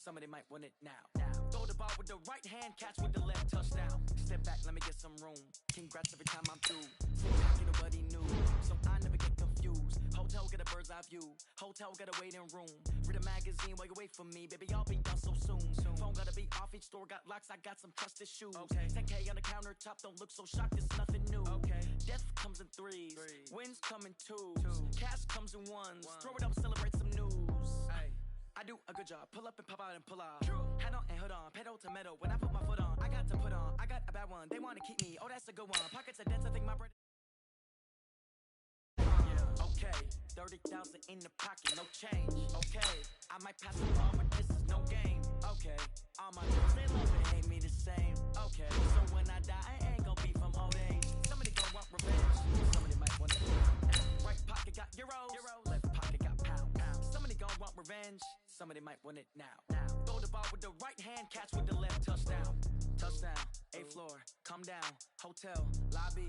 Somebody might win it now. Throw the ball with the right hand, catch with the left, touchdown. Step back, let me get some room. Congrats every time I'm through. Sit back, nobody knew, so I never get confused. Hotel get a bird's eye view. Hotel got a waiting room. Read a magazine while you wait for me, baby. I'll be done so soon. Phone gotta be off, each store got locks. I got some trusted shoes. 10K on the countertop, don't look so shocked. It's nothing new. Death comes in threes. Wins come in twos. Cash comes in ones. Throw it up, celebrate some news. I do a good job, pull up and pop out and pull out. Head on and hood on, pedal to metal. When I put my foot on, I got to put on. I got a bad one, they want to keep me. Oh, that's a good one. Pockets are dense, I think my bread. Yeah, okay. 30,000 in the pocket, no change. Okay, I might pass the ball, but this is no game. Okay, all my girls, they love and hate me the same. Okay, so when I die, I ain't gonna be from old age. Somebody gon' want revenge. Somebody might want to. Right pocket got euros, left pocket got pounds. Somebody gon' want revenge. Somebody might win it now. Throw the ball with the right hand, catch with the left, touchdown. Touchdown, 8th floor, come down, hotel, lobby.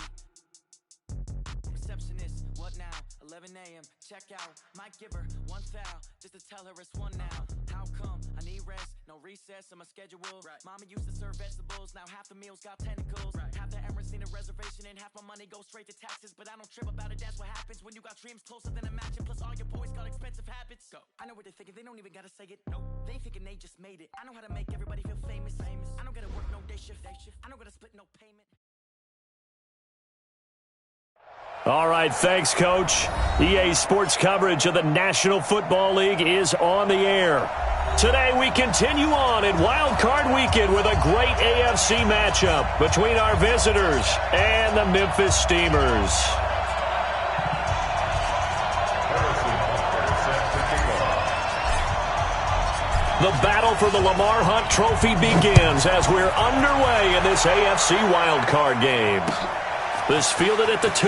Receptionist, what now? 11 a.m., check out. Might give her one foul, just to tell her it's one now. How come? I need rest, no recess on my schedule. Mama used to serve vegetables, now half the meals got tentacles. Half the Emirates need a reservation and half my money goes straight to taxes. But I don't trip about it, that's what happens when you got dreams closer than a match. And plus all your boys got expensive habits. Go. I know what they're thinking, they don't even gotta say it. Nope. They thinking they just made it. I know how to make everybody feel famous. I don't gotta work no day shift. I don't gotta split no payment. All right, thanks, Coach. EA Sports coverage of the National Football League is on the air. Today, we continue on in Wildcard Weekend with a great AFC matchup between our visitors and the Memphis Steamers. The battle for the Lamar Hunt Trophy begins as we're underway in this AFC Wildcard game. This fielded at the 2.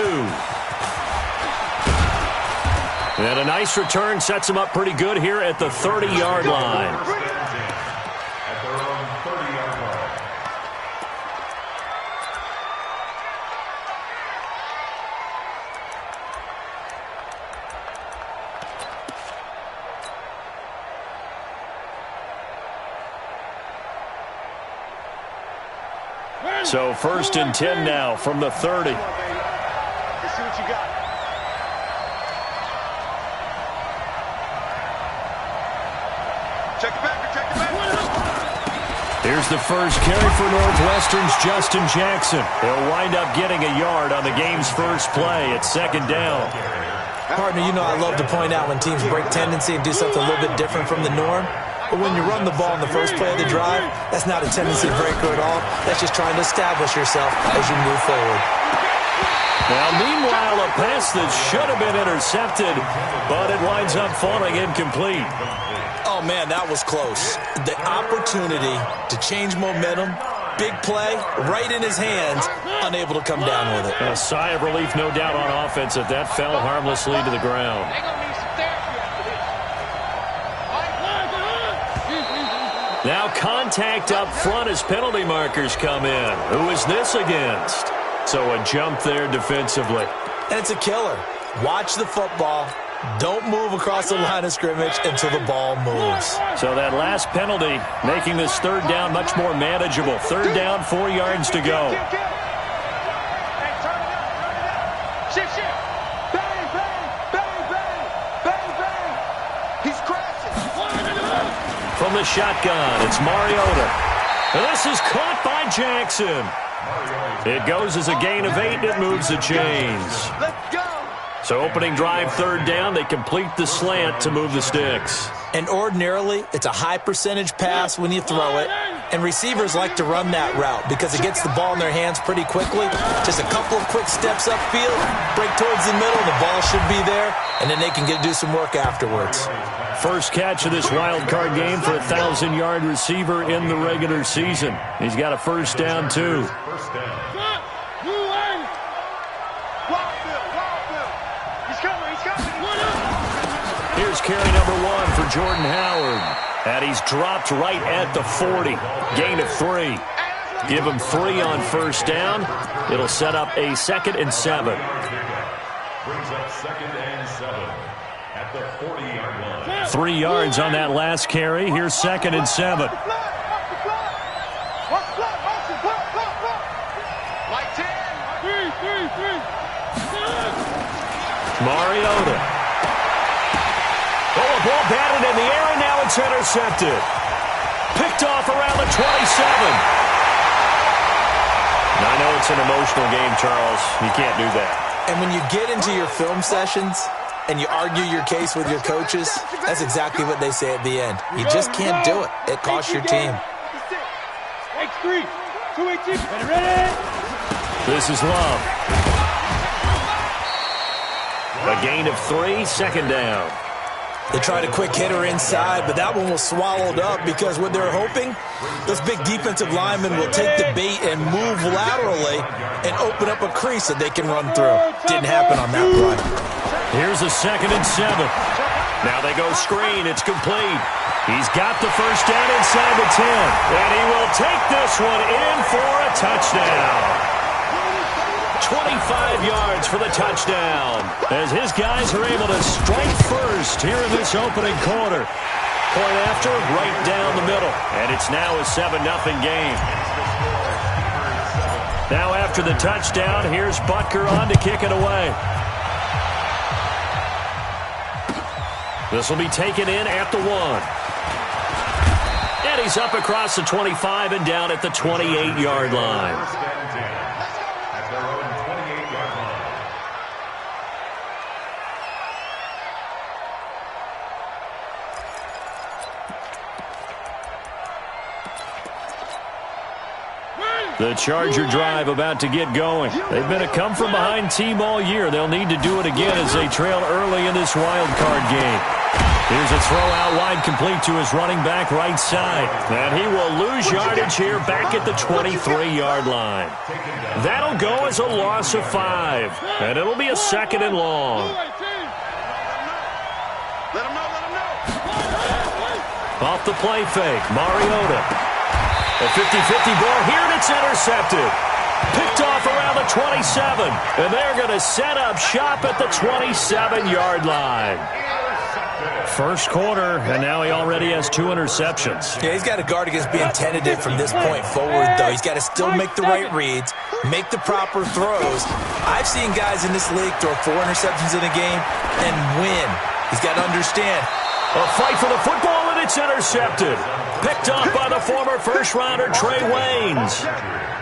And a nice return sets him up pretty good here at the 30-yard line. At their own 30-yard line. So 1st and 10 now from the 30. Let's see what you got. Check it back. Here's the first carry for Northwestern's Justin Jackson. He'll wind up getting a yard on the game's first play at 2nd down. Partner, you know I love to point out when teams break tendency and do something a little bit different from the norm. But when you run the ball in the first play of the drive, that's not a tendency breaker at all. That's just trying to establish yourself as you move forward. Now, meanwhile, a pass that should have been intercepted, but it winds up falling incomplete. Oh, man, that was close. The opportunity to change momentum, big play, right in his hands, unable to come down with it. A sigh of relief, no doubt, on offense if that fell harmlessly to the ground. Now contact up front as penalty markers come in. Who is this against? So a jump there defensively. And it's a killer. Watch the football. Don't move across the line of scrimmage until the ball moves. So that last penalty making this 3rd down much more manageable. 3rd down, 4 yards to go. From the shotgun, it's Mariota. And this is caught by Jackson. It goes as a gain of 8, and it moves the chains. So opening drive, 3rd down, they complete the slant to move the sticks. And ordinarily, it's a high percentage pass when you throw it. And receivers like to run that route because it gets the ball in their hands pretty quickly. Just a couple of quick steps upfield, break towards the middle, the ball should be there, and then they can do some work afterwards. First catch of this wild card game for a 1,000-yard receiver in the regular season. He's got a 1st down, too. Here's carry number 1 for Jordan Howard. And he's dropped right at the 40. Gain of 3. Give him 3 on 1st down. It'll set up a 2nd and 7. Brings up 2nd and 7. at the 40-yard line. 3 yards on that last carry. Here's 2nd and 7. Mariota. Oh, a ball batted in the air, and now it's intercepted. Picked off around the 27. Now, I know it's an emotional game, Charles. You can't do that. And when you get into your film sessions and you argue your case with your coaches, that's exactly what they say at the end. You just can't do it. It costs your team. This is Love. A gain of 3, 2nd down. They tried a quick hitter inside, but that one was swallowed up because what they're hoping, this big defensive lineman will take the bait and move laterally and open up a crease that they can run through. Didn't happen on that run. Here's a 2nd and 7. Now they go screen. It's complete. He's got the first down inside the 10. And he will take this one in for a touchdown. 25 yards for the touchdown as his guys are able to strike first here in this opening quarter. Point after, right down the middle. And it's now a 7-0 game. Now after the touchdown, here's Butker on to kick it away. This will be taken in at the 1. And he's up across the 25 and down at the 28-yard line. The Charger drive about to get going. They've been a come-from-behind team all year. They'll need to do it again as they trail early in this wild card game. Here's a throw out wide complete to his running back right side. And he will lose yardage here back at the 23-yard line. That'll go as a loss of 5. And it'll be a 2nd and long. Off the play fake, Mariota. A 50-50 ball here, and it's intercepted. Picked off around the 27. And they're going to set up shop at the 27-yard line. First quarter, and now he already has 2 interceptions. Yeah, he's got to guard against being tentative from this point forward, though. He's got to still make the right reads, make the proper throws. I've seen guys in this league throw 4 interceptions in a game and win. He's got to understand. A fight for the football, and it's intercepted. Picked off by the former first-rounder Trey Waynes.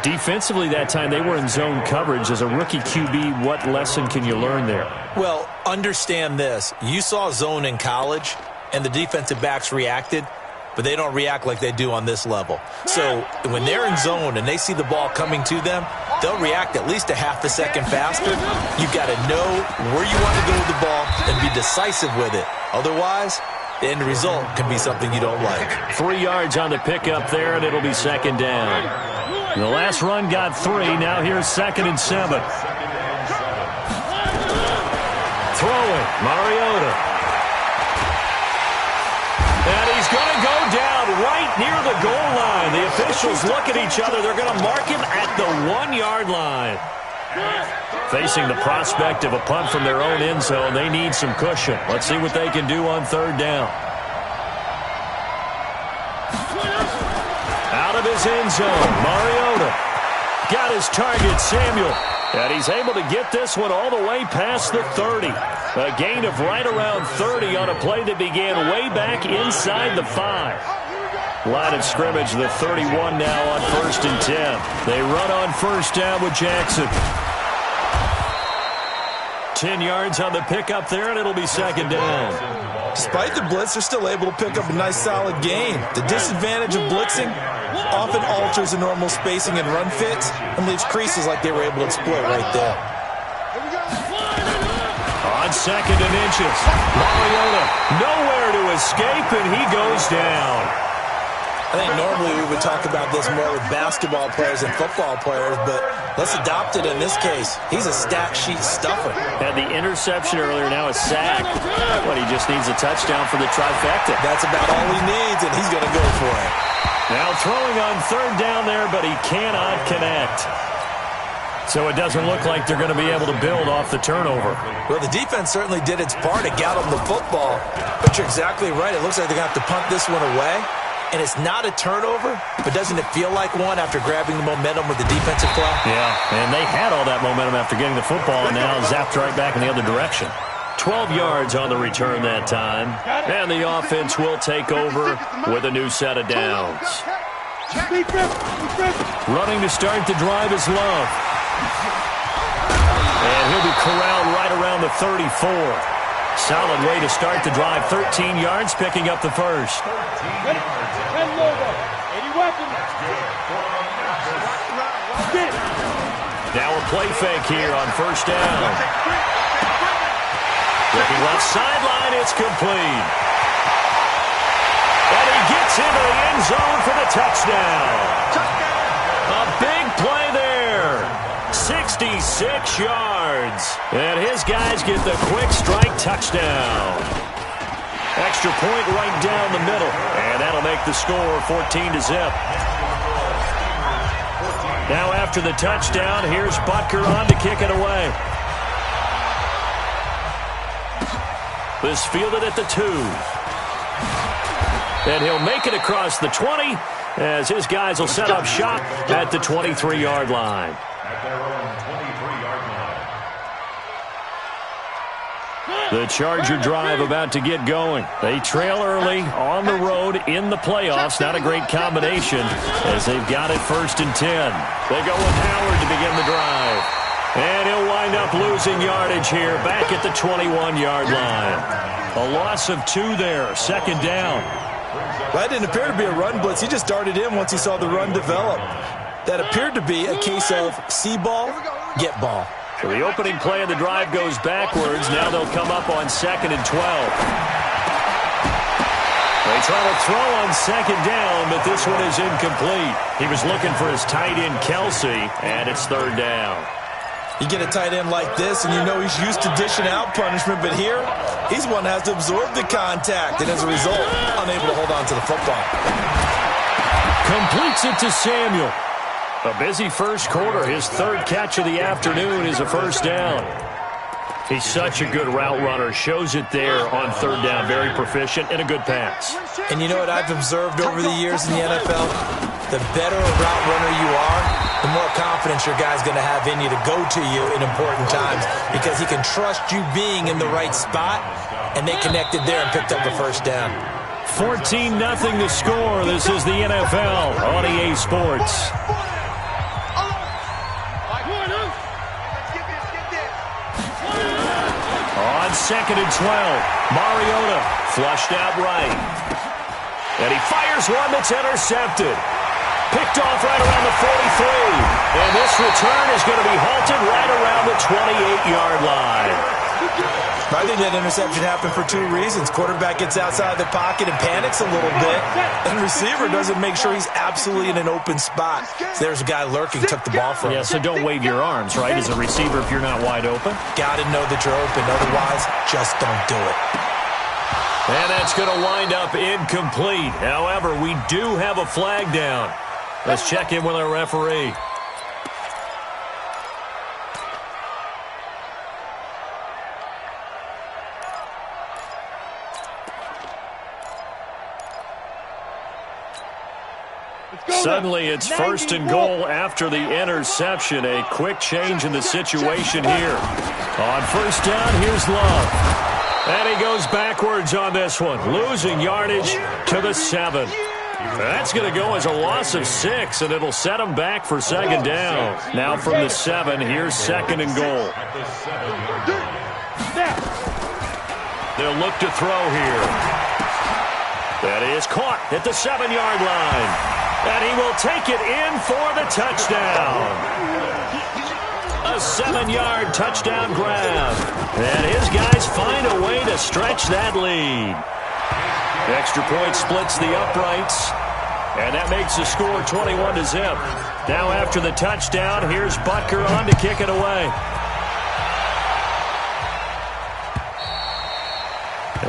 Defensively that time, they were in zone coverage. As a rookie QB, what lesson can you learn there? Well, understand this. You saw zone in college, and the defensive backs reacted, but they don't react like they do on this level. So when they're in zone and they see the ball coming to them, they'll react at least a half a second faster. You've got to know where you want to go with the ball and be decisive with it. Otherwise, the end result can be something you don't like. 3 yards on the pickup there, and it'll be 2nd down. The last run got 3. Now here's 2nd and 7. Throwing, Mariota. And he's going to go down right near the goal line. The officials look at each other. They're going to mark him at the 1-yard line. Facing the prospect of a punt from their own end zone, they need some cushion. Let's see what they can do on 3rd down. Out of his end zone, Mariota got his target, Samuel. And he's able to get this one all the way past the 30. A gain of right around 30 on a play that began way back inside the 5. Line of scrimmage, the 31 now on 1st and 10. They run on 1st down with Jackson. 10 yards on the pickup there, and it'll be 2nd down. Despite the blitz, they're still able to pick up a nice, solid gain. The disadvantage of blitzing often alters the normal spacing and run fits and leaves creases like they were able to exploit right there. On 2nd and inches, Mariota nowhere to escape, and he goes down. I think normally we would talk about this more with basketball players and football players, but let's adopt it in this case. He's a stat sheet stuffer. Had the interception earlier, now a sack. But he just needs a touchdown for the trifecta. That's about all he needs, and he's going to go for it. Now throwing on 3rd down there, but he cannot connect. So it doesn't look like they're going to be able to build off the turnover. Well, the defense certainly did its part to get them the football. But you're exactly right. It looks like they're going to have to punt this one away. And it's not a turnover, but doesn't it feel like one after grabbing the momentum with the defensive play? Yeah, and they had all that momentum after getting the football, and now zapped right back in the other direction. 12 yards on the return that time. And the offense will take over with a new set of downs. Running to start the drive is Love. And he'll be corralled right around the 34. Solid way to start the drive. 13 yards, picking up the first. Now a play fake here on first down. Looking left sideline, it's complete. And he gets into the end zone for the touchdown. A big play there. 66 yards. And his guys get the quick strike touchdown. Extra point right down the middle. And that'll make the score 14-0. Now after the touchdown, here's Butker on to kick it away. This fielded at the 2. And he'll make it across the 20 as his guys will set up shop at the 23-yard line. At their own 23-yard line. The Charger drive about to get going. They trail early on the road in the playoffs. Not a great combination as they've got it 1st and 10. They go with Howard to begin the drive. And he'll wind up losing yardage here back at the 21-yard line. A loss of 2 there, 2nd down. That didn't appear to be a run blitz. He just darted in once he saw the run develop. That appeared to be a case of see ball, get ball. So the opening play of the drive goes backwards. Now they'll come up on 2nd and 12. They try to throw on 2nd down, but this one is incomplete. He was looking for his tight end, Kelsey, and it's 3rd down. You get a tight end like this, and you know he's used to dishing out punishment, but here, he's one that has to absorb the contact, and as a result, unable to hold on to the football. Completes it to Samuel. A busy first quarter. His 3rd catch of the afternoon is a 1st down. He's such a good route runner. Shows it there on 3rd down. Very proficient and a good pass. And you know what I've observed over the years in the NFL? The better a route runner you are, the more confidence your guy's going to have in you to go to you in important times because he can trust you being in the right spot, and they connected there and picked up the 1st down. 14-0 the score. This is the NFL on EA Sports. On 2nd and 12, Mariota flushed out right. And he fires one that's intercepted. Picked off right around the 43. And this return is going to be halted right around the 28-yard line. I think that interception happened for 2 reasons. Quarterback gets outside the pocket and panics a little bit. And receiver doesn't make sure he's absolutely in an open spot. So there's a guy lurking, took the ball from him. Yeah, so don't wave your arms, right, as a receiver if you're not wide open. Got to know that you're open. Otherwise, just don't do it. And that's going to wind up incomplete. However, we do have a flag down. Let's check in with our referee. Suddenly, it's 1st and goal after the interception. A quick change in the situation here. On 1st down, here's Love. And he goes backwards on this one, losing yardage to the 7. That's going to go as a loss of 6, and it'll set him back for 2nd down. Now from the 7, here's 2nd and goal. They'll look to throw here. That is caught at the 7-yard line. And he will take it in for the touchdown. A 7-yard touchdown grab. And his guys find a way to stretch that lead. Extra point splits the uprights. And that makes the score 21-0. Now after the touchdown, here's Butker on to kick it away.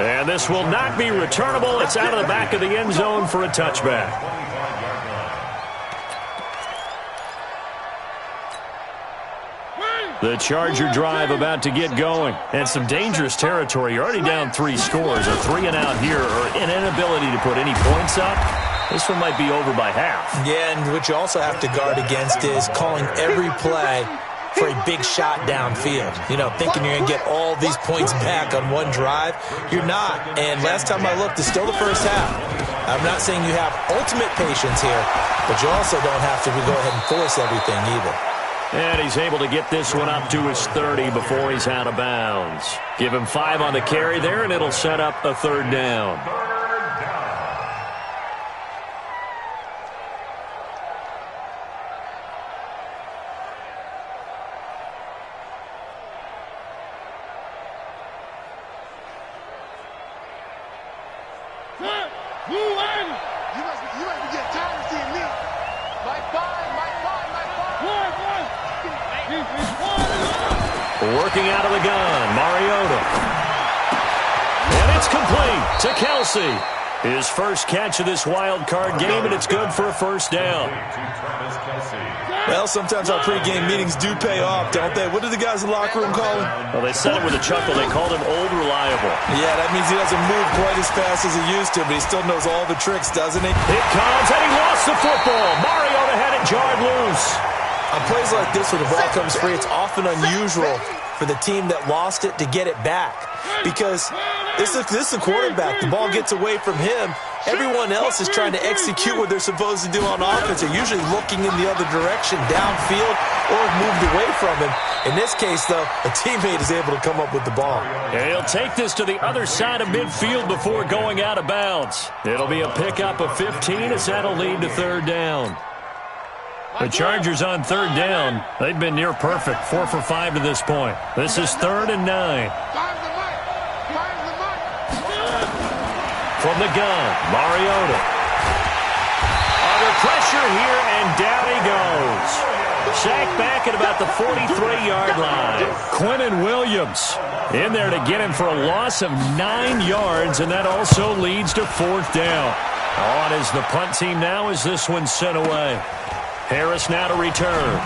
And this will not be returnable. It's out of the back of the end zone for a touchback. The Charger drive about to get going. And some dangerous territory. You're already down 3 scores. A 3 and out here, or an inability to put any points up. This one might be over by half. Yeah, and what you also have to guard against is calling every play for a big shot downfield. You know, thinking you're going to get all these points back on one drive. You're not. And last time I looked, it's still the first half. I'm not saying you have ultimate patience here, but you also don't have to go ahead and force everything either. And he's able to get this one up to his 30 before he's out of bounds. Give him 5 on the carry there, and it'll set up a 3rd down. You might be getting tired of seeing me. Working out of the gun, Mariota. And it's complete to Kelsey. His first catch of this wild card game, and it's good for a 1st down. Well, sometimes our pregame meetings do pay off, don't they? What do the guys in the locker room call him? Well, they said it with a chuckle. They called him Old Reliable. Yeah, that means he doesn't move quite as fast as he used to, but he still knows all the tricks, doesn't he? It comes, and he lost the football. Mariota had it jarred loose. On plays like this, when the ball comes free, it's often unusual for the team that lost it to get it back. Because this is the quarterback. The ball gets away from him. Everyone else is trying to execute what they're supposed to do on offense. They're usually looking in the other direction, downfield, or moved away from him. In this case, though, a teammate is able to come up with the ball. And he'll take this to the other side of midfield before going out of bounds. It'll be a pickup of 15 as that'll lead to 3rd down. The Chargers on 3rd down. They've been near perfect, 4 for 5 to this point. This is 3rd and 9. From the gun, Mariota. Under pressure here, and down he goes. Sacked back at about the 43-yard line. Quinnen Williams in there to get him for a loss of 9 yards, and that also leads to 4th down. On is the punt team now as this one's sent away. Harris now to return.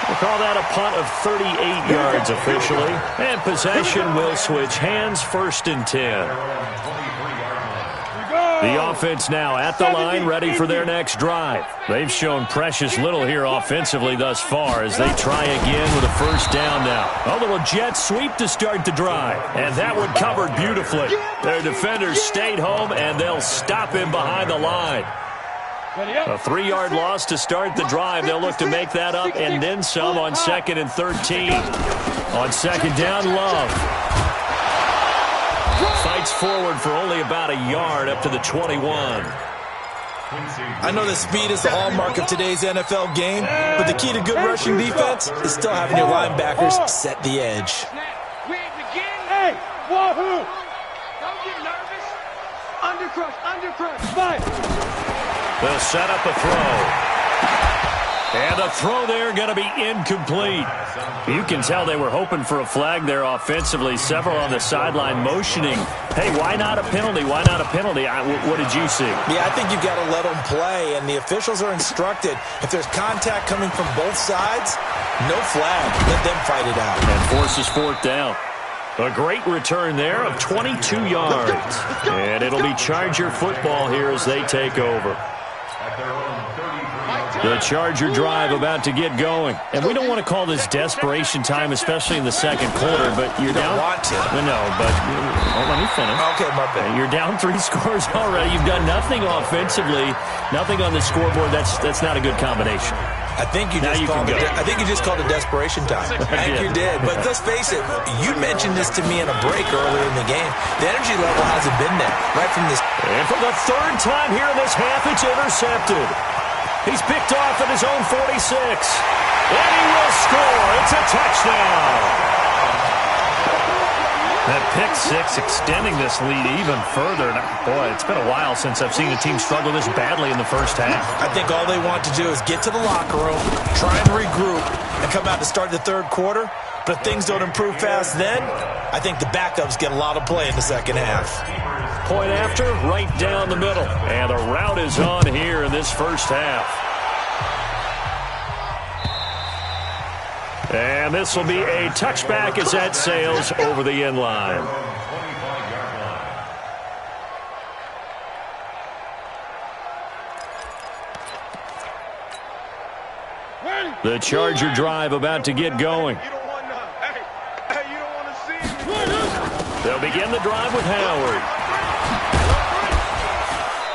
We'll call that a punt of 38 yards officially. And possession will switch hands, 1st and 10. The offense now at the line, ready for their next drive. They've shown precious little here offensively thus far as they try again with a 1st down now. A little jet sweep to start the drive. And that one covered beautifully. Their defenders stayed home, and they'll stop him behind the line. A 3-yard loss to start the drive. They'll look to make that up and then some on 2nd and 13. On 2nd down, Love fights forward for only about a yard up to the 21. I know that speed is the hallmark of today's NFL game, but the key to good rushing defense is still having your linebackers set the edge. Hey, wahoo! Don't get nervous. Undercrush, fight. They'll set up a throw. And the throw there going to be incomplete. You can tell they were hoping for a flag there offensively. Several on the sideline motioning. Hey, why not a penalty? Why not a penalty? What did you see? Yeah, I think you've got to let them play, and the officials are instructed. If there's contact coming from both sides, no flag. Let them fight it out. And forces 4th down. A great return there of 22 yards. And it'll be Charger football here as they take over. The Charger drive about to get going. And we don't want to call this desperation time, especially in the 2nd quarter, but you're down. Want to. No, but let me finish. Okay, my bad. You're down 3 scores already. You've done nothing offensively, nothing on the scoreboard. That's not a good combination. I think you just called it desperation time. I think you did. But let's face it, you mentioned this to me in a break earlier in the game. The energy level hasn't been there right from this. And for the 3rd time here in this half, it's intercepted. He's picked off at his own 46. And he will score. It's a touchdown. That pick 6 extending this lead even further. Boy, it's been a while since I've seen a team struggle this badly in the first half. I think all they want to do is get to the locker room, try and regroup, and come out to start the 3rd quarter. But if things don't improve fast then, I think the backups get a lot of play in the 2nd half. Point after, right down the middle. And the route is on here in this first half. And this will be a touchback as that sails over the end line. The Charger drive about to get going. They'll begin the drive with Howard.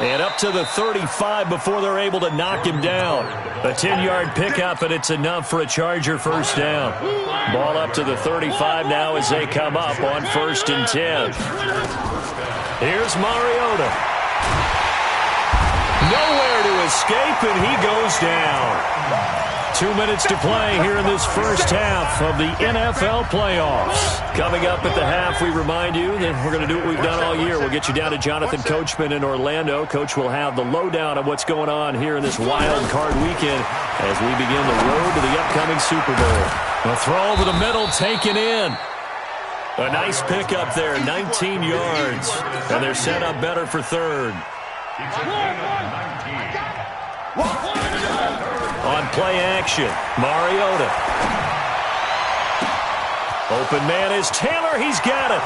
And up to the 35 before they're able to knock him down. A 10-yard pickup, and it's enough for a Charger first down. Ball up to the 35 now as they come up on 1st and 10. Here's Mariota. Nowhere to escape, and he goes down. 2 minutes to play here in this first half of the NFL playoffs. Coming up at the half, we remind you that we're going to do what we've done all year. We'll get you down to Jonathan Coachman in Orlando. Coach will have the lowdown of what's going on here in this wild card weekend as we begin the road to the upcoming Super Bowl. A throw over the middle, taken in. A nice pickup there, 19 yards. And they're set up better for third. On play action, Mariota. Open man is Taylor. He's got it.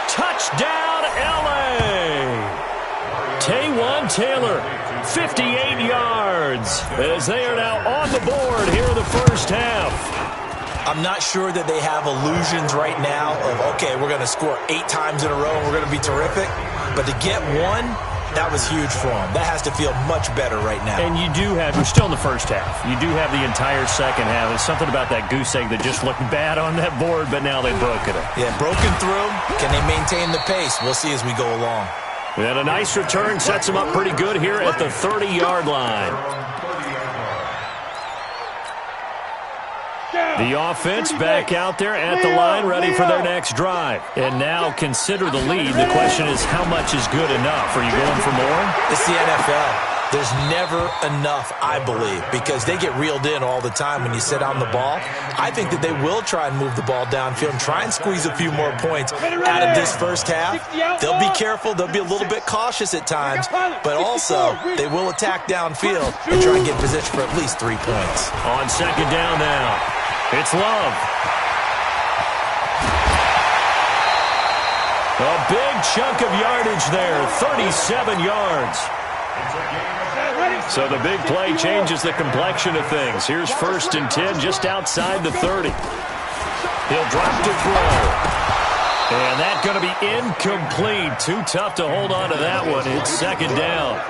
Touchdown, L.A. Taywan Taylor, 58 yards, as they are now on the board here in the first half. I'm not sure that they have illusions right now of, okay, we're going to score 8 times in a row and we're going to be terrific. But to get one, that was huge for them. That has to feel much better right now. And you do have, we're still in the first half. You do have the entire second half. There's something about that goose egg that just looked bad on that board, but now they've broken it. Yeah, broken through. Can they maintain the pace? We'll see as we go along. And a nice return sets them up pretty good here at the 30-yard line. The offense back out there at the line, ready for their next drive. And now consider the lead. The question is, how much is good enough? Are you going for more? It's the NFL. There's never enough, I believe, because they get reeled in all the time when you sit on the ball. I think that they will try and move the ball downfield and try and squeeze a few more points out of this first half. They'll be careful. They'll be a little bit cautious at times, but also they will attack downfield and try and get position for at least 3 points. On second down now, it's Love. A big chunk of yardage there, 37 yards. So the big play changes the complexion of things. Here's 1st and 10 just outside the 30. He'll drop to throw. And that's going to be incomplete. Too tough to hold on to that one. It's second down.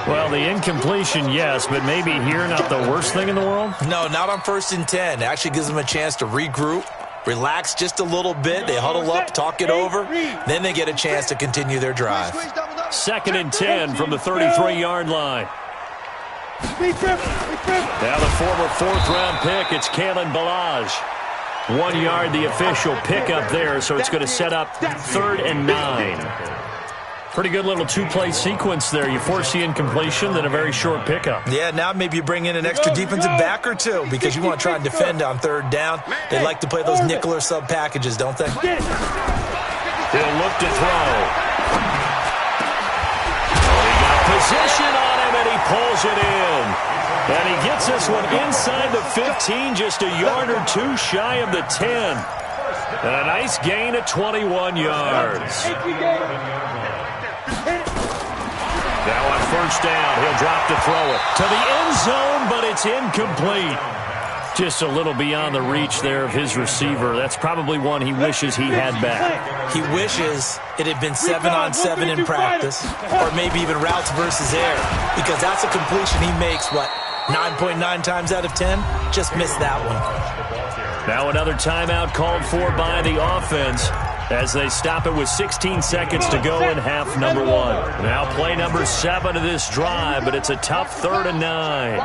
Well, the incompletion, yes, but maybe here not the worst thing in the world? No, not on 1st and 10. It actually gives them a chance to regroup, relax just a little bit. They huddle up, talk it over. Then they get a chance to continue their drive. 2nd and 10 from the 33-yard line. Now the former 4th-round pick, it's Kalen Ballage. 1 yard, the official pickup there, so it's going to set up 3rd and 9. Pretty good little 2-play sequence there. You force the incompletion, then a very short pickup. Yeah, now maybe you bring in an extra defensive back or two because you want to try and defend on 3rd down. They like to play those nickel or sub packages, don't they? He'll look to throw. He got position on him, and he pulls it in. And he gets this one inside the 15, just a yard or two shy of the 10. And a nice gain of 21 yards. Now on 1st down, he'll drop to throw it to the end zone, but it's incomplete. Just a little beyond the reach there of his receiver. That's probably one he wishes he had back. He wishes it had been 7-on-7 in practice, or maybe even routes versus air, because that's a completion he makes, 9.9 times out of 10? Just missed that one. Now another timeout called for by the offense as they stop it with 16 seconds to go in half number 1. Now play number 7 of this drive, but it's a tough 3rd and 9.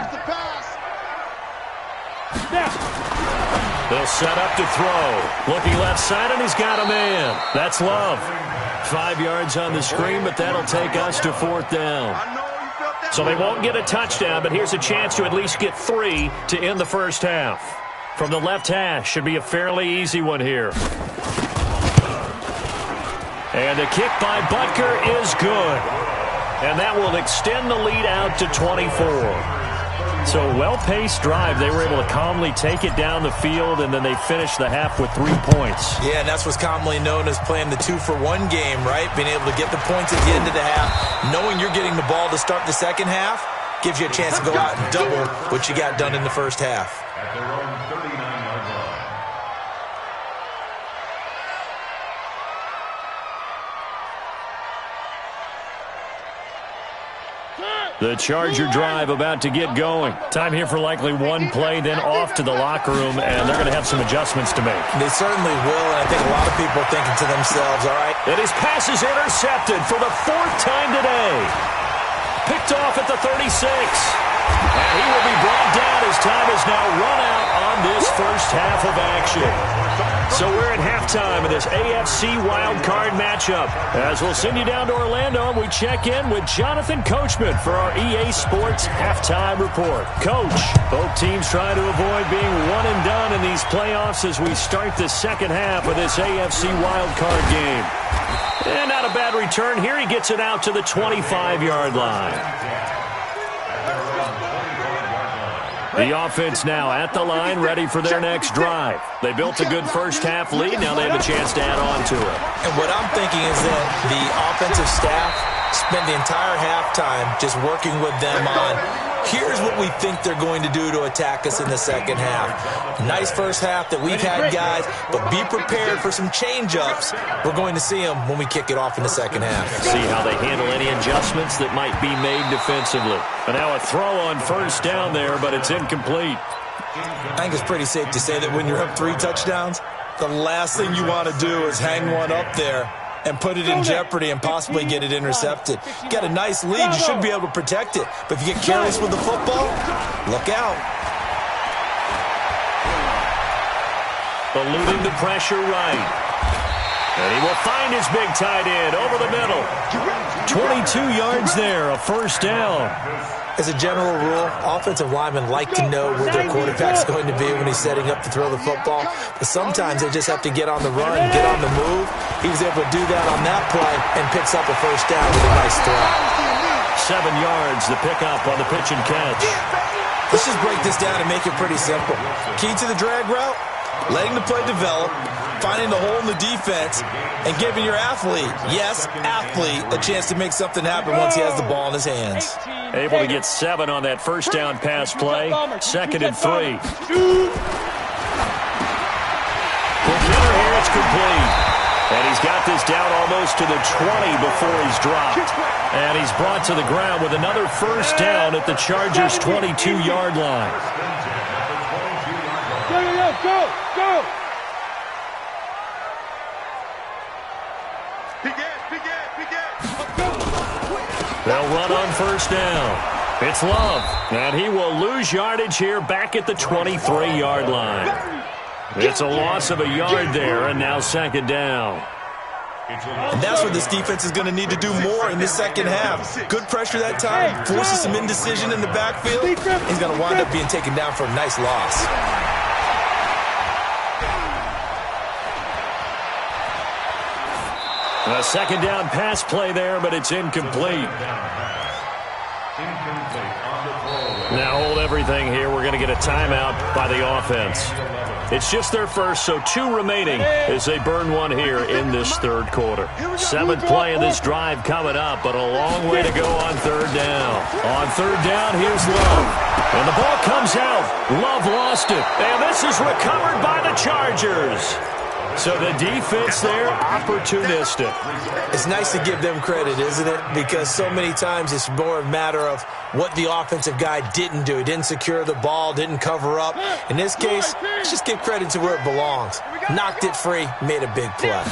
They'll set up to throw. Looking left side, and he's got a man. That's Love. 5 yards on the screen, but that'll take us to 4th down. So they won't get a touchdown, but here's a chance to at least get 3 to end the first half. From the left hash, should be a fairly easy one here. And the kick by Butker is good. And that will extend the lead out to 24. So well-paced drive. They were able to calmly take it down the field, and then they finished the half with 3 points. Yeah, and that's what's commonly known as playing the 2-for-1 game, right? Being able to get the points at the end of the half, knowing you're getting the ball to start the second half, gives you a chance to go out and double what you got done in the first half. At their own 39-yard line. The Charger drive about to get going. Time here for likely one play, then off to the locker room, and they're going to have some adjustments to make. They certainly will, and I think a lot of people are thinking to themselves, all right. And his pass is intercepted for the 4th time today. Picked off at the 36. And he will be brought down as time has now run out on this first half of action. So we're at halftime of this AFC Wildcard matchup. As we'll send you down to Orlando, and we check in with Jonathan Coachman for our EA Sports Halftime Report. Coach, both teams trying to avoid being one and done in these playoffs as we start the second half of this AFC Wildcard game. And not a bad return here. He gets it out to the 25-yard line. The offense now at the line, ready for their next drive. They built a good first-half lead. Now they have a chance to add on to it. And what I'm thinking is that the offensive staff spent the entire halftime just working with them on, here's what we think they're going to do to attack us in the second half. Nice first half that we've had, guys, but be prepared for some change-ups. We're going to see them when we kick it off in the second half. See how they handle any adjustments that might be made defensively. And now a throw on first down there, but it's incomplete. I think it's pretty safe to say that when you're up 3 touchdowns, the last thing you want to do is hang one up there and put it in jeopardy and possibly get it intercepted. You got a nice lead. You should be able to protect it. But if you get careless with the football, look out. Eluding the pressure right. And he will find his big tight end over the middle. 22 yards there, a first down. As a general rule, offensive linemen like to know where their quarterback's going to be when he's setting up to throw the football. But sometimes they just have to get on the run, get on the move. He was able to do that on that play and picks up a first down with a nice throw. 7 yards, the pickup on the pitch and catch. Let's just break this down and make it pretty simple. Key to the drag route, letting the play develop, finding the hole in the defense, and giving your athlete, yes, athlete, a chance to make something happen once he has the ball in his hands. Able to get 7 on that first down pass play. 2nd and 3. The killer here, it's complete. And he's got this down almost to the 20 before he's dropped. And he's brought to the ground with another first down at the Chargers' 22-yard line. Go! They'll run on first down. It's Love, and he will lose yardage here back at the 23-yard line. It's a loss of a yard there, and now 2nd down. And that's what this defense is going to need to do more in the second half. Good pressure that time, forces some indecision in the backfield. He's going to wind up being taken down for a nice loss. A 2nd down pass play there, but it's incomplete. Now hold everything here. We're going to get a timeout by the offense. It's just their first, so 2 remaining as they burn one here in this 3rd quarter. 7th play of this drive coming up, but a long way to go on 3rd down. On 3rd down, here's Love. And the ball comes out. Love lost it. And this is recovered by the Chargers. So the defense there, opportunistic. It's nice to give them credit, isn't it? Because so many times it's more a matter of what the offensive guy didn't do. He didn't secure the ball, didn't cover up. In this case, let's just give credit to where it belongs. Knocked it free, made a big play.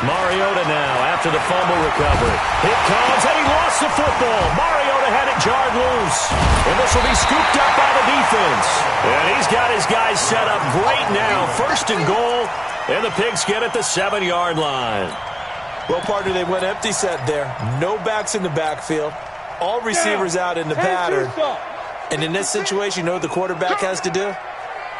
Mariota now after the fumble recovery. It comes, and he lost the football. Mariota had it jarred loose. And this will be scooped up by the defense. And he's got his guys set up great now. 1st and goal, and the Pigs get at the 7-yard line. Well, partner, they went empty set there. No backs in the backfield. All receivers out in the pattern. And in this situation, you know what the quarterback has to do?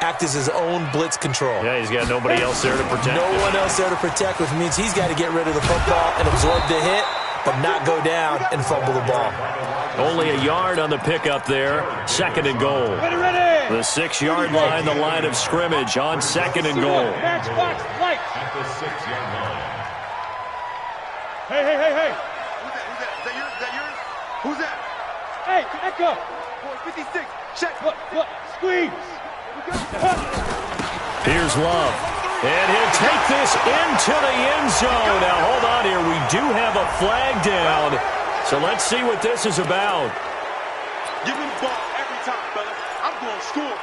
Act as his own blitz control. Yeah, he's got nobody else there to protect. No one else there to protect, which means he's got to get rid of the football and absorb the hit. but not go down and fumble the ball. Only a yard on the pickup there. 2nd and goal. The 6-yard line, the line of scrimmage on 2nd and goal. At the 6-yard line. Hey. Who's that yours? Who's that? Hey, echo. 56. Check. Look. Squeeze. Here's Love. And he'll take this into the end zone. Now, hold on here. We do have a flag down. So let's see what this is about. Give him the ball every time, fellas. I'm going to score.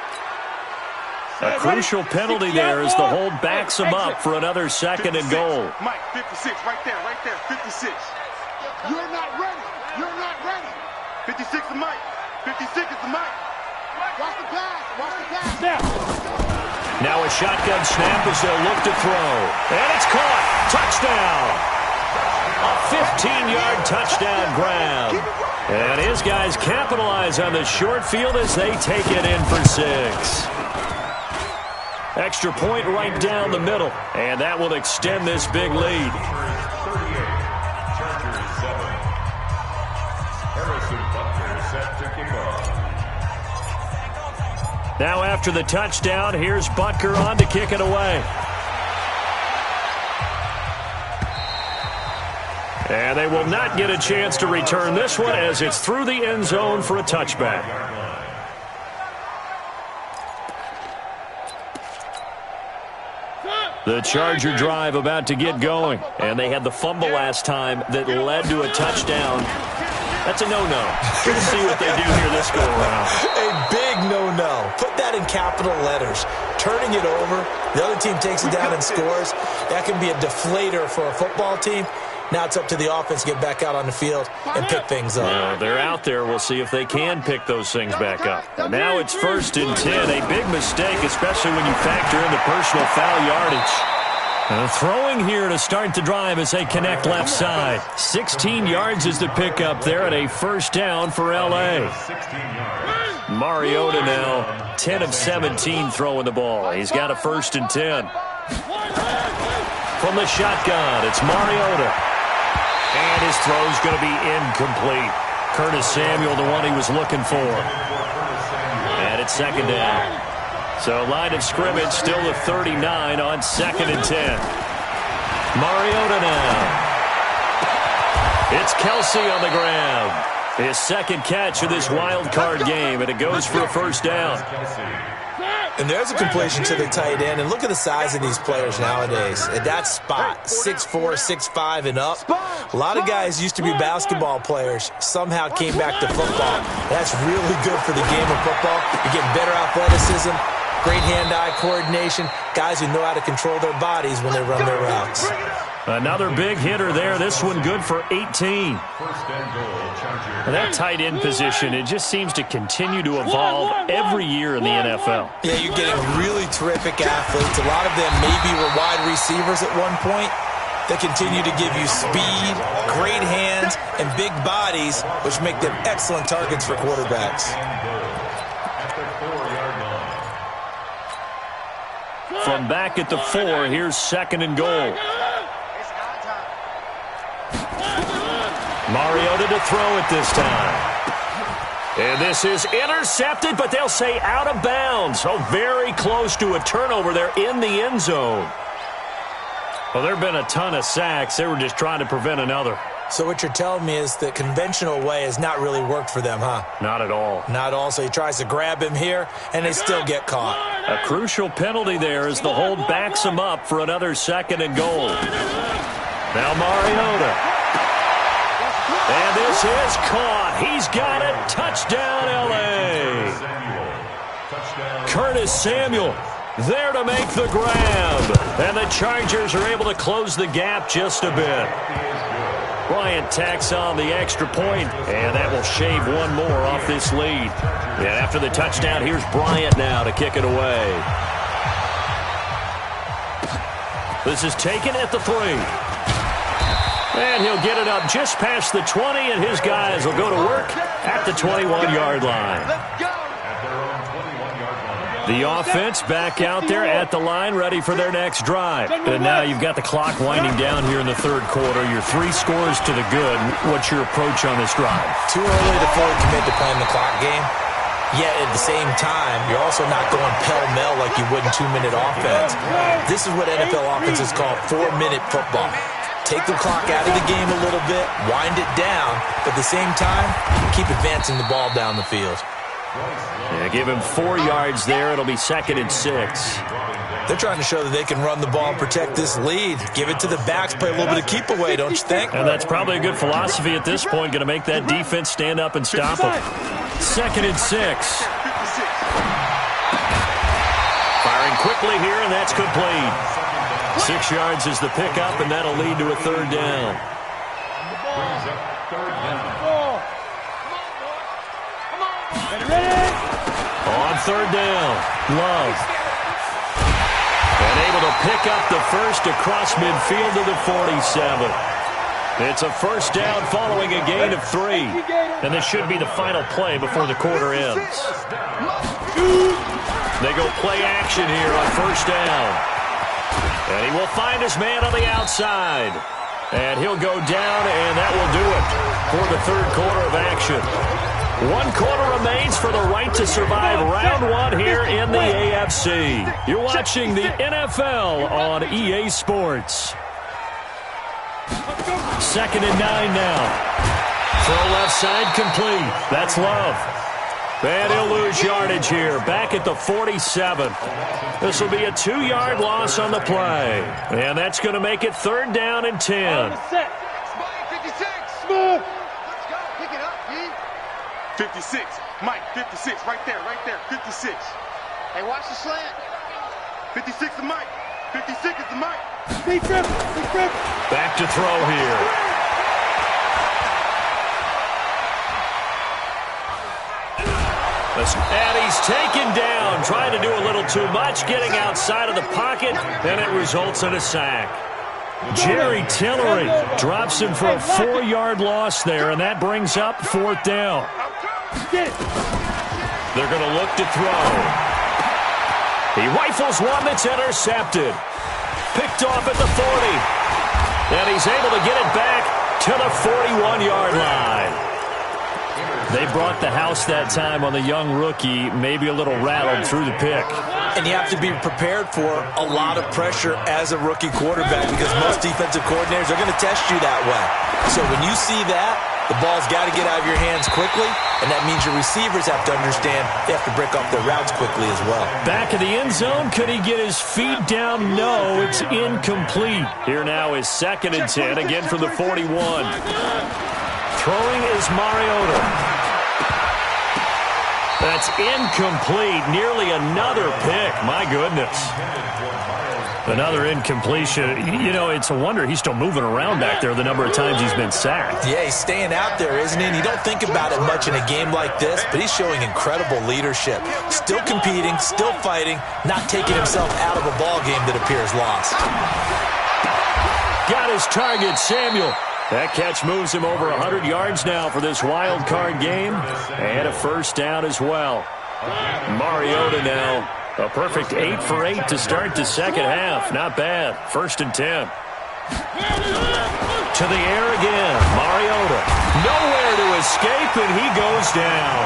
A crucial penalty there as the hold backs him up for another 2nd and goal. Mike, 56, right there, 56. You're not ready. 56 is Mike. 56 is the Mike. Watch the pass. Now a shotgun snap as they'll look to throw. And it's caught. Touchdown. A 15-yard touchdown grab. And his guys capitalize on the short field as they take it in for 6. Extra point right down the middle. And that will extend this big lead. 38, Chargers 7. Harrison Butker set to kick off. Now after the touchdown, here's Butker on to kick it away. And they will not get a chance to return this one as it's through the end zone for a touchback. The Charger drive about to get going. And they had the fumble last time that led to a touchdown. That's a no-no. We'll see what they do here this go-around. A big no-no. Put that in capital letters. Turning it over, the other team takes it down and scores. That can be a deflator for a football team. Now it's up to the offense to get back out on the field and pick things up. Well, they're out there. We'll see if they can pick those things back up. Now it's 1st and 10. A big mistake, especially when you factor in the personal foul yardage. Throwing here to start the drive as they connect left side. 16 yards is the pickup there and a 1st down for L.A. Mariota now 10 of 17 throwing the ball. He's got a 1st and 10. From the shotgun, it's Mariota. And his throw's going to be incomplete. Curtis Samuel, the one he was looking for. And it's 2nd down. So line of scrimmage still the 39 on 2nd and 10. Mariota now. It's Kelsey on the ground. His 2nd catch of this wild card game, and it goes for a 1st down. And there's a completion to the tight end. And look at the size of these players nowadays. At that spot, 6'4", 6'5", and up. A lot of guys used to be basketball players, somehow came back to football. That's really good for the game of football. You're getting better athleticism, great hand-eye coordination, guys who know how to control their bodies when they run their routes. Another big hitter there. This one good for 18. And that tight end position, it just seems to continue to evolve every year in the NFL. Yeah, you're getting really terrific athletes. A lot of them maybe were wide receivers at one point. They continue to give you speed, great hands, and big bodies, which make them excellent targets for quarterbacks. From back at the 4, here's 2nd and goal. Mariota to throw it this time. And this is intercepted, but they'll say out of bounds. So very close to a turnover there in the end zone. Well, there have been a ton of sacks. They were just trying to prevent another. So what you're telling me is the conventional way has not really worked for them, huh? Not at all. Not all. So he tries to grab him here, and they still get caught. A crucial penalty there as the hold backs him up for another 2nd and goal. Now Mariota. And this is caught. He's got it. Touchdown, L.A. Curtis Samuel there to make the grab. And the Chargers are able to close the gap just a bit. Bryant tacks on the extra point, and that will shave one more off this lead. And after the touchdown, here's Bryant now to kick it away. This is taken at the 3. And he'll get it up just past the 20, and his guys will go to work at the 21-yard line. The offense back out there at the line, ready for their next drive. And now you've got the clock winding down here in the third quarter. You're 3 scores to the good. What's your approach on this drive? Too early to fully commit to playing the clock game. Yet at the same time, you're also not going pell-mell like you would in 2-minute offense. This is what NFL offenses call 4-minute football. Take the clock out of the game a little bit, wind it down, but at the same time, keep advancing the ball down the field. Yeah, give him 4 yards there. It'll be 2nd and 6. They're trying to show that they can run the ball and protect this lead. Give it to the backs, play a little bit of keep away, don't you think? And that's probably a good philosophy at this point, going to make that defense stand up and stop them. 2nd and 6. Firing quickly here, and that's complete. 6 yards is the pickup, and that'll lead to a 3rd down. On 3rd down, Love. And able to pick up the first across midfield to the 47. It's a 1st down following a gain of 3. And this should be the final play before the quarter ends. They go play action here on 1st down. And he will find his man on the outside. And he'll go down, and that will do it for the 3rd quarter of action. 1 quarter remains for the right to survive round 1 here in the AFC. You're watching the NFL on EA Sports. 2nd and 9 now. Throw left side complete. That's Love. And he'll lose yardage here. Back at the 47. This will be a 2-yard loss on the play. And that's going to make it 3rd down and 10. 56. Mike, 56. Right there, 56. Hey, watch the slant. 56 is Mike. 56 is the Mike. Back to throw here. And he's taken down, trying to do a little too much, getting outside of the pocket, and it results in a sack. Jerry Tillery drops him for a 4-yard loss there, and that brings up 4th down. They're going to look to throw. He rifles one that's intercepted. Picked off at the 40. And he's able to get it back to the 41-yard line. They brought the house that time on the young rookie, maybe a little rattled through the pick. And you have to be prepared for a lot of pressure as a rookie quarterback because most defensive coordinators are going to test you that way. So when you see that, the ball's got to get out of your hands quickly, and that means your receivers have to understand they have to break up their routes quickly as well. Back in the end zone, could he get his feet down? No, it's incomplete. Here now is 2nd and 10, again from the 41. Throwing is Mariota. That's incomplete. Nearly another pick. My goodness. Another incompletion. You know, it's a wonder he's still moving around back there the number of times he's been sacked. Yeah, he's staying out there, isn't he? And you don't think about it much in a game like this, but he's showing incredible leadership. Still competing, still fighting, not taking himself out of a ball game that appears lost. Got his target, Samuel. That catch moves him over 100 yards now for this wild card game. And a 1st down as well. Mariota now. A perfect 8 for 8 to start the 2nd half. Not bad. 1st and 10. To the air again. Mariota. Nowhere to escape, and he goes down.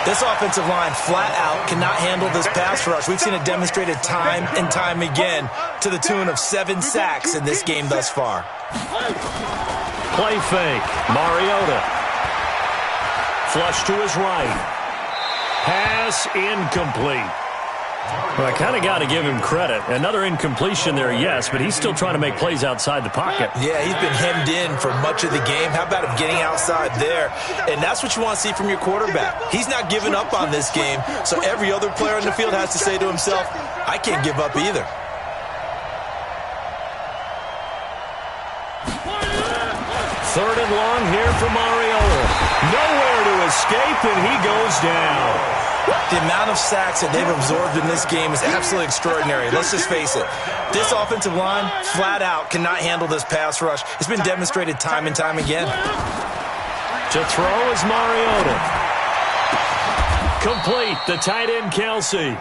This offensive line flat out cannot handle this pass rush. We've seen it demonstrated time and time again to the tune of 7 sacks in this game thus far. Play fake. Mariota. Flush to his right. Pass incomplete. Well, I kind of got to give him credit. Another incompletion there, yes, but he's still trying to make plays outside the pocket. Yeah, he's been hemmed in for much of the game. How about him getting outside there? And that's what you want to see from your quarterback. He's not giving up on this game, so every other player on the field has to say to himself, I can't give up either. Third and long here for Mariota. Nowhere to escape, and he goes down. The amount of sacks that they've absorbed in this game is absolutely extraordinary. Let's just face it. This offensive line, flat out, cannot handle this pass rush. It's been demonstrated time and time again. To throw is Mariota. Complete, the tight end Kelsey.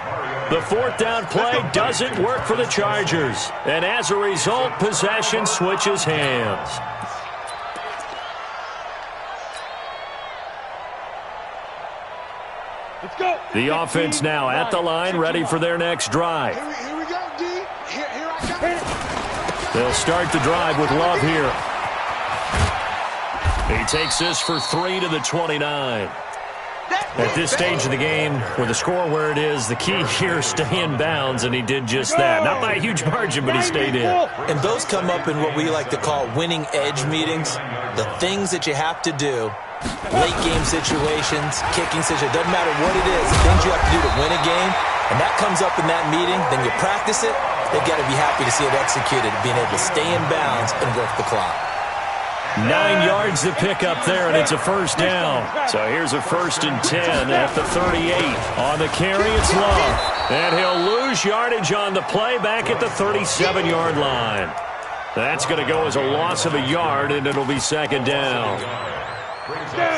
The fourth down play doesn't work for the Chargers. And as a result, possession switches hands. Let's go. The offense now at the line, ready for their next drive. Here we go, D. Here I come. They'll start the drive with Love here. He takes this for 3 to the 29. At this stage of the game, with the score where it is, the key here is stay in bounds, and he did just that. Not by a huge margin, but he stayed in. And those come up in what we like to call winning edge meetings. The things that you have to do, late game situations, kicking situations, doesn't matter what it is, the things you have to do to win a game, and that comes up in that meeting, then you practice it, they've got to be happy to see it executed, being able to stay in bounds and work the clock. 9 yards to pick up there, and it's a first down. So here's a 1st and 10 at the 38. On the carry, it's Love. And he'll lose yardage on the play back at the 37-yard line. That's going to go as a loss of a yard, and it'll be 2nd down.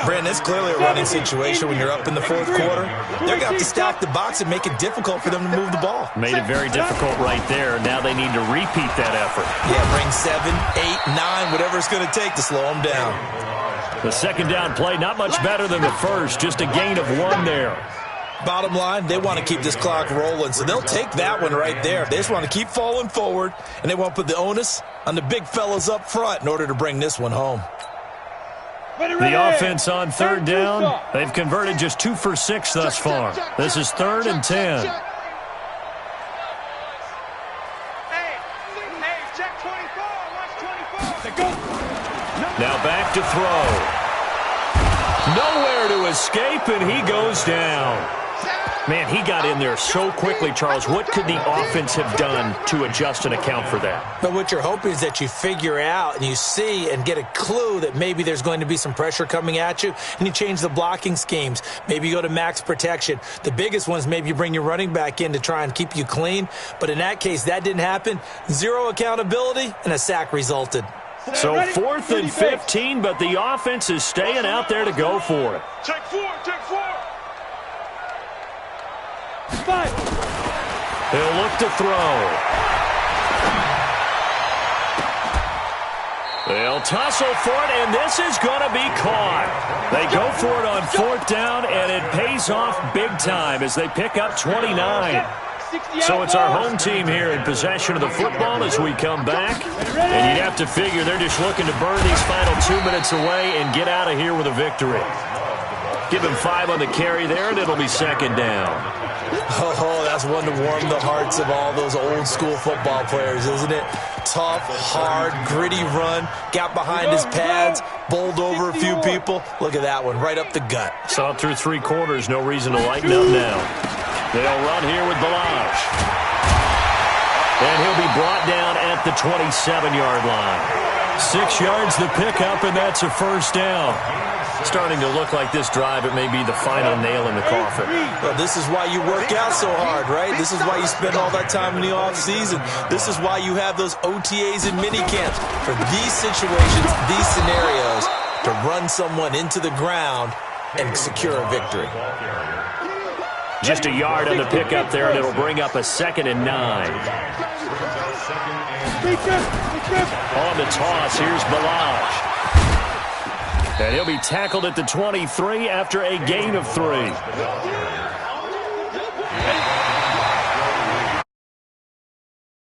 Brandon, it's clearly a running situation when you're up in the 4th quarter. They're going to have to stack the box and make it difficult for them to move the ball. Made it very difficult right there. Now they need to repeat that effort. Yeah, bring 7, 8, 9, whatever it's going to take to slow them down. The 2nd down play, not much better than the first, just a gain of 1 there. Bottom line, they want to keep this clock rolling, so they'll take that one right there. They just want to keep falling forward, and they want to put the onus on the big fellas up front in order to bring this one home. The offense on 3rd down, they've converted just 2 for 6 thus far. This is 3rd and 10. Now back to throw. Nowhere to escape, and he goes down. Man, he got in there so quickly, Charles. What could the offense have done to adjust and account for that? But what you're hoping is that you figure out and you see and get a clue that maybe there's going to be some pressure coming at you, and you change the blocking schemes. Maybe you go to max protection. The biggest one is maybe you bring your running back in to try and keep you clean. But in that case, that didn't happen. 0 accountability, and a sack resulted. So 4th and 15, but the offense is staying out there to go for it. Take 4. He'll look to throw. They'll tussle for it, and this is going to be caught. They go for it on 4th down, and it pays off big time as they pick up 29. So it's our home team here in possession of the football as we come back. And you'd have to figure they're just looking to burn these final 2 minutes away and get out of here with a victory. Give him 5 on the carry there, and it'll be 2nd down. Oh, that's one to warm the hearts of all those old-school football players, isn't it? Tough, hard, gritty run, got behind his pads, bowled over a few people. Look at that one, right up the gut. Saw it through 3 quarters, no reason to lighten up now. They'll run here with Balaj. And he'll be brought down at the 27-yard line. 6 yards to pick up, and that's a 1st down. Starting to look like this drive, it may be the final nail in the coffin. Well, this is why you work out so hard, right? This is why you spend all that time in the offseason. This is why you have those OTAs and minicamps. For these situations, these scenarios, to run someone into the ground and secure a victory. Just a yard on the pickup there, and it'll bring up a 2nd and 9. On the toss, here's Balaj. And he'll be tackled at the 23 after a gain of 3.